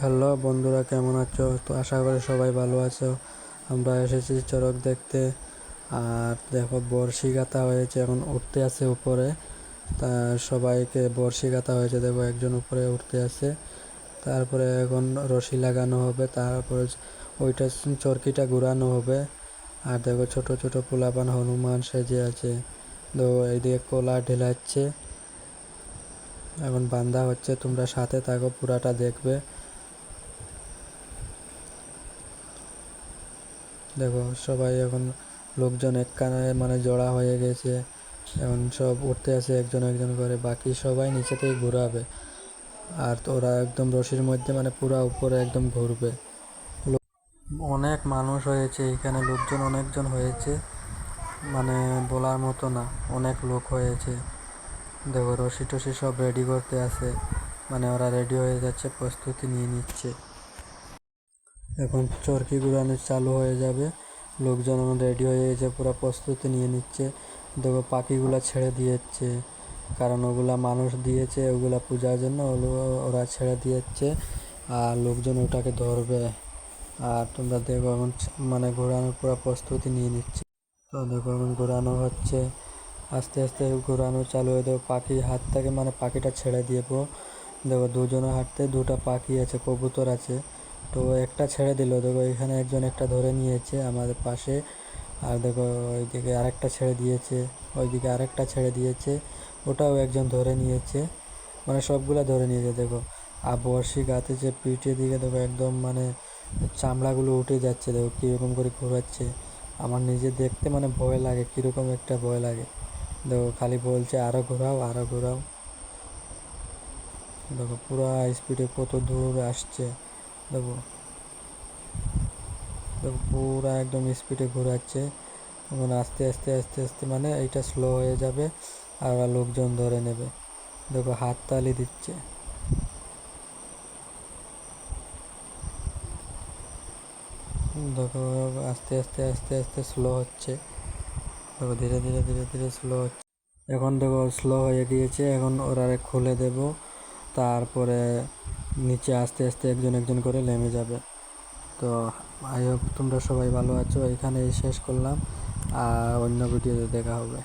Hello বন্ধুরা, কেমন আছো? তো আশা করি সবাই ভালো আছো। আমরা এসেছি চড়ক দেখতে। আর দেখো, বড়শি গাঁথা হয়েছে, এখন উঠতে আছে উপরে। তা সবাইকে বড়শি গাঁথা হয়েছে, দেখো একজন উপরে উঠতে আছে। তারপরে এখন রশি লাগানো হবে, তারপরে ওইটা চরকিটা ঘুরানো হবে। আর দেখো, ছোট ছোট পোলাপান হনুমান সেজে আছে। তো এইদিকে কলা ঢেলাচ্ছে, এখন বান্ধা হচ্ছে। তোমরা সাথে থাকো, পুরাটা দেখবে। দেখো, সবাই এখন লোকজন একখানে মানে জড়া হয়ে গেছে। এখন সব উঠতে আসে একজন একজন করে, বাকি সবাই নিচে থেকে ঘুরাবে। আর ওরা একদম রশির মধ্যে মানে পুরা উপরে একদম ঘুরবে। অনেক মানুষ হয়েছে এখানে, লোকজন অনেকজন হয়েছে, মানে বলার মতো না, অনেক লোক হয়েছে। দেখো, রশি টশি সব রেডি করতে আছে, মানে ওরা রেডি হয়ে যাচ্ছে, প্রস্তুতি নিয়ে নিচ্ছে। এখন চরকি ঘুরানো চালু হয়ে যাবে। লোকজন রেডি হয়ে গেছে, পুরো প্রস্তুতি নিয়ে নিচ্ছে। দেখো, পাখিগুলা ছেড়ে দিয়েছে, কারণ ওগুলা মানুষ দিয়েছে, ওগুলা পূজার জন্য ওরা ছেড়ে দিয়েছে। আর লোকজন ওটাকে ধরবে। আর তোমরা দেখো, এখন মানে ঘোরানোর পুরো প্রস্তুতি নিয়ে নিচ্ছে। তো দেখো, এখন ঘোরানো হচ্ছে, আস্তে আস্তে ঘোরানো চালু হয়ে দেবো। পাখির হাত থেকে মানে পাখিটা ছেড়ে দিয়েবো। দেখো, দুজনের হাতে দুটা পাখি আছে, কবুতর আছে। তো একটা ছেড়ে দিল, দেখো এখানে একজন একটা ধরে নিয়েছে আমাদের পাশে। আর দেখো, ওইদিকে আরেকটা ছেড়ে দিয়েছে, ওইদিকে আরেকটা ছেড়ে দিয়েছে, ওটাও একজন ধরে নিয়েছে। মানে সবগুলা ধরে নিয়েছে। দেখো, আর বড়শি গাঁথেছে পিঠের দিকে, দেখো একদম মানে চামড়াগুলো উঠে যাচ্ছে। দেখো কীরকম করে ঘোরাচ্ছে, আমার নিজে দেখতে মানে ভয় লাগে, কীরকম একটা ভয় লাগে। দেখো, খালি বলছে আরও ঘোরাও, আরও ঘোরাও। দেখো, পুরা স্পিডে কত দূর আসছে। দেখো, দেখো পুরা একদম স্পিডে ঘোরাচ্ছে। এখন আস্তে আস্তে আস্তে আস্তে মানে এইটা স্লো হয়ে যাবে, আর ওরা লোকজন ধরে নেবে। দেখো, হাততালি দিচ্ছে। দেখো, আস্তে আস্তে আস্তে আস্তে স্লো হচ্ছে। দেখো, ধীরে ধীরে ধীরে ধীরে স্লো হচ্ছে। এখন দেখো, স্লো হয়ে গিয়েছে। এখন ওরা খুলে দেব, তারপরে নিচে আস্তে আস্তে একজন একজন করে নেমে যাবে। তো আই হোপ তোমরা সবাই ভালো আছো। এখানেই শেষ করলাম, আর অন্য ভিডিওতে দেখা হবে।